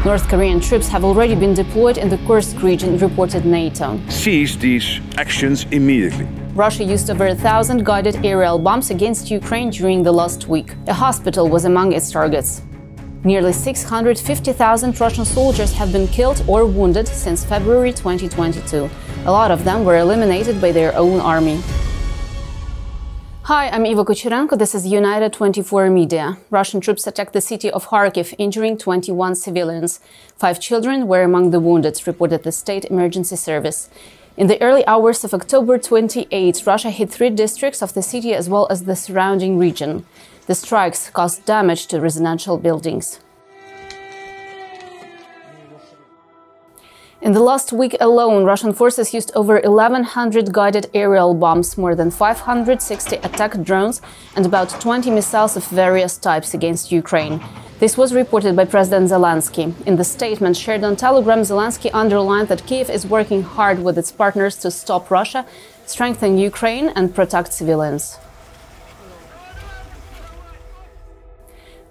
North Korean troops have already been deployed in the Kursk region, reported NATO. Cease these actions immediately. Russia used over 1,000 guided aerial bombs against Ukraine during the last week. A hospital was among its targets. Nearly 650,000 Russian soldiers have been killed or wounded since February 2022. A lot of them were eliminated by their own army. Hi, I'm Iva Kucherenko. This is United 24 Media. Russian troops attacked the city of Kharkiv, injuring 21 civilians. 5 children were among the wounded, reported the State Emergency Service. In the early hours of October 28, Russia hit 3 districts of the city as well as the surrounding region. The strikes caused damage to residential buildings. In the last week alone, Russian forces used over 1,100 guided aerial bombs, more than 560 attack drones, and about 20 missiles of various types against Ukraine. This was reported by President Zelenskyy. In the statement shared on Telegram, Zelenskyy underlined that Kyiv is working hard with its partners to stop Russia, strengthen Ukraine, and protect civilians.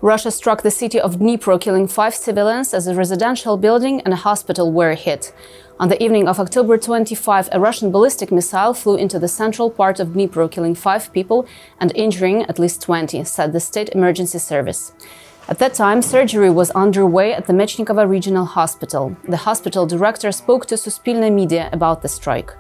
Russia struck the city of Dnipro, killing 5 civilians as a residential building and a hospital were hit. On the evening of October 25, a Russian ballistic missile flew into the central part of Dnipro, killing 5 people and injuring at least 20, said the State Emergency Service. At that time, surgery was underway at the Mechnikova Regional Hospital. The hospital director spoke to Suspilne Media about the strike.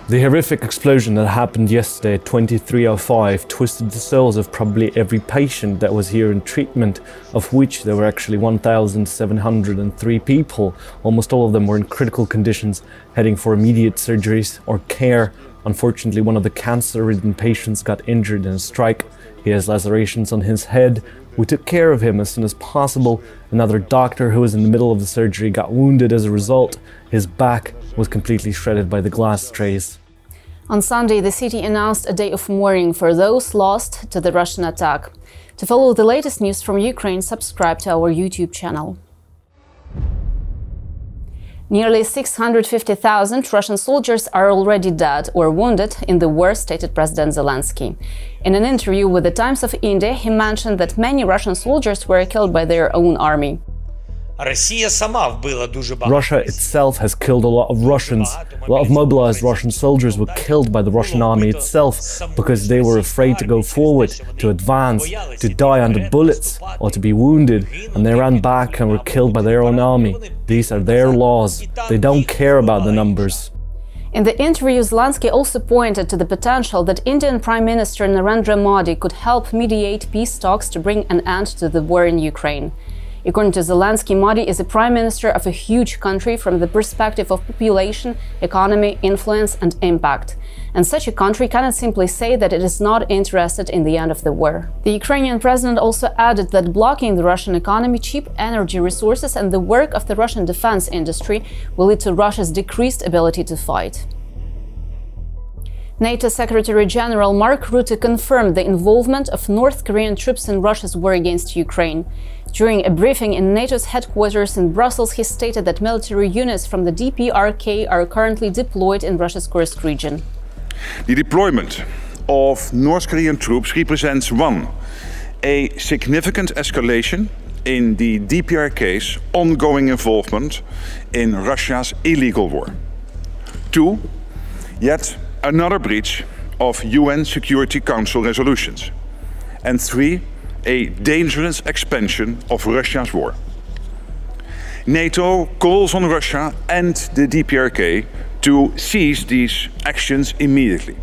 The horrific explosion that happened yesterday at 23:05 twisted the souls of probably every patient that was here in treatment, of which there were actually 1,703 people. Almost all of them were in critical conditions, heading for immediate surgeries or care. Unfortunately, one of the cancer-ridden patients got injured in a strike. He has lacerations on his head. We took care of him as soon as possible. Another doctor who was in the middle of the surgery got wounded as a result. His back was completely shredded by the glass trays. On Sunday, the city announced a day of mourning for those lost to the Russian attack. To follow the latest news from Ukraine, subscribe to our YouTube channel. Nearly 650,000 Russian soldiers are already dead or wounded in the war, stated President Zelenskyy. In an interview with the Times of India, he mentioned that many Russian soldiers were killed by their own army. Russia itself has killed a lot of Russians. A lot of mobilized Russian soldiers were killed by the Russian army itself because they were afraid to go forward, to advance, to die under bullets or to be wounded, and they ran back and were killed by their own army. These are their laws. They don't care about the numbers. In the interview, Zelenskyy also pointed to the potential that Indian Prime Minister Narendra Modi could help mediate peace talks to bring an end to the war in Ukraine. According to Zelenskyy, Modi is a prime minister of a huge country from the perspective of population, economy, influence and impact. And such a country cannot simply say that it is not interested in the end of the war. The Ukrainian president also added that blocking the Russian economy, cheap energy resources and the work of the Russian defense industry will lead to Russia's decreased ability to fight. NATO Secretary-General Mark Rutte confirmed the involvement of North Korean troops in Russia's war against Ukraine. During a briefing in NATO's headquarters in Brussels, he stated that military units from the DPRK are currently deployed in Russia's Kursk region. The deployment of North Korean troops represents 1. A significant escalation in the DPRK's ongoing involvement in Russia's illegal war. 2. Yet another breach of UN Security Council resolutions. And 3. A dangerous expansion of Russia's war. NATO calls on Russia and the DPRK to cease these actions immediately.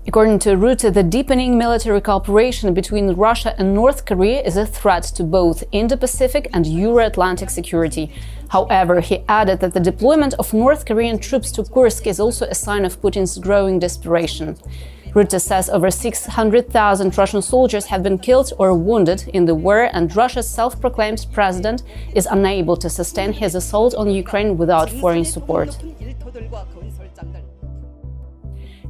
According to Rutte, the deepening military cooperation between Russia and North Korea is a threat to both Indo-Pacific and Euro-Atlantic security. However, he added that the deployment of North Korean troops to Kursk is also a sign of Putin's growing desperation. Rutte says over 600,000 Russian soldiers have been killed or wounded in the war, and Russia's self-proclaimed president is unable to sustain his assault on Ukraine without foreign support.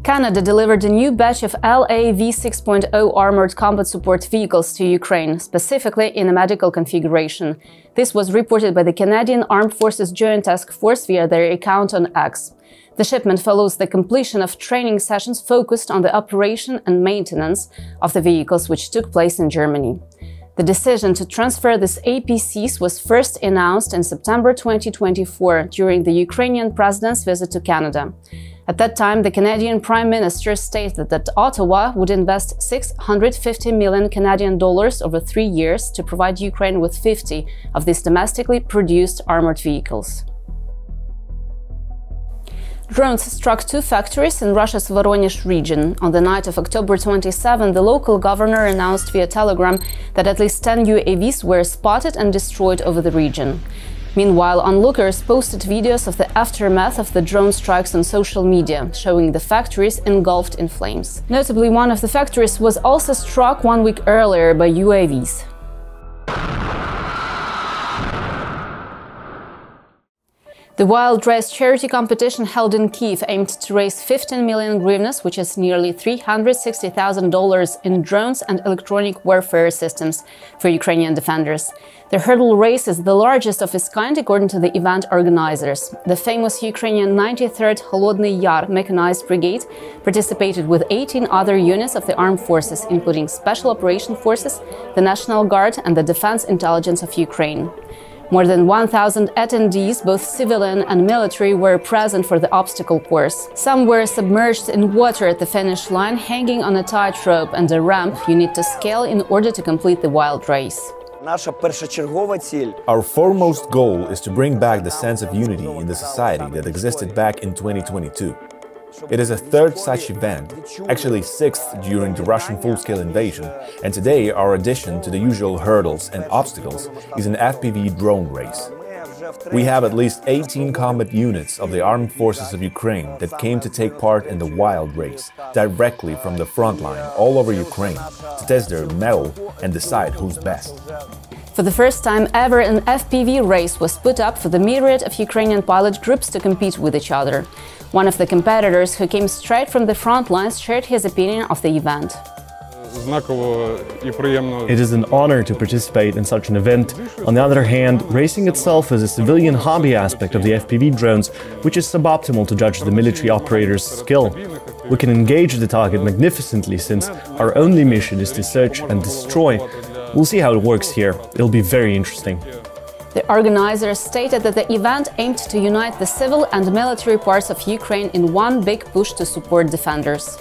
Canada delivered a new batch of LAV 6.0 armored combat support vehicles to Ukraine, specifically in a medical configuration. This was reported by the Canadian Armed Forces Joint Task Force via their account on X. The shipment follows the completion of training sessions focused on the operation and maintenance of the vehicles, which took place in Germany. The decision to transfer these APCs was first announced in September 2024 during the Ukrainian president's visit to Canada. At that time, the Canadian Prime Minister stated that Ottawa would invest $650 million Canadian dollars over 3 years to provide Ukraine with 50 of these domestically produced armored vehicles. Drones struck 2 factories in Russia's Voronezh region. On the night of October 27, the local governor announced via telegram that at least 10 UAVs were spotted and destroyed over the region. Meanwhile, onlookers posted videos of the aftermath of the drone strikes on social media, showing the factories engulfed in flames. Notably, one of the factories was also struck 1 week earlier by UAVs. The Wild Race charity competition held in Kyiv aimed to raise 15 million hryvnias, which is nearly $360,000, in drones and electronic warfare systems for Ukrainian defenders. The hurdle race is the largest of its kind, according to the event organizers. The famous Ukrainian 93rd Holodny Yar mechanized brigade participated with 18 other units of the armed forces, including Special Operation Forces, the National Guard and the Defense Intelligence of Ukraine. More than 1,000 attendees, both civilian and military, were present for the obstacle course. Some were submerged in water at the finish line, hanging on a tight rope and a ramp you need to scale in order to complete the wild race. Our foremost goal is to bring back the sense of unity in the society that existed back in 2022. It is a third such event, actually sixth during the Russian full-scale invasion, and today our addition to the usual hurdles and obstacles is an FPV drone race. We have at least 18 combat units of the armed forces of Ukraine that came to take part in the wild race, directly from the front line all over Ukraine, to test their mettle and decide who's best. For the first time ever, an FPV race was put up for the myriad of Ukrainian pilot groups to compete with each other. One of the competitors, who came straight from the front lines, shared his opinion of the event. It is an honor to participate in such an event. On the other hand, racing itself is a civilian hobby aspect of the FPV drones, which is suboptimal to judge the military operator's skill. We can engage the target magnificently, since our only mission is to search and destroy. We'll see how it works here. It'll be very interesting. The organizers stated that the event aimed to unite the civil and military parts of Ukraine in one big push to support defenders.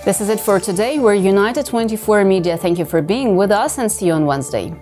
This is it for today. We're United 24 Media. Thank you for being with us and see you on Wednesday.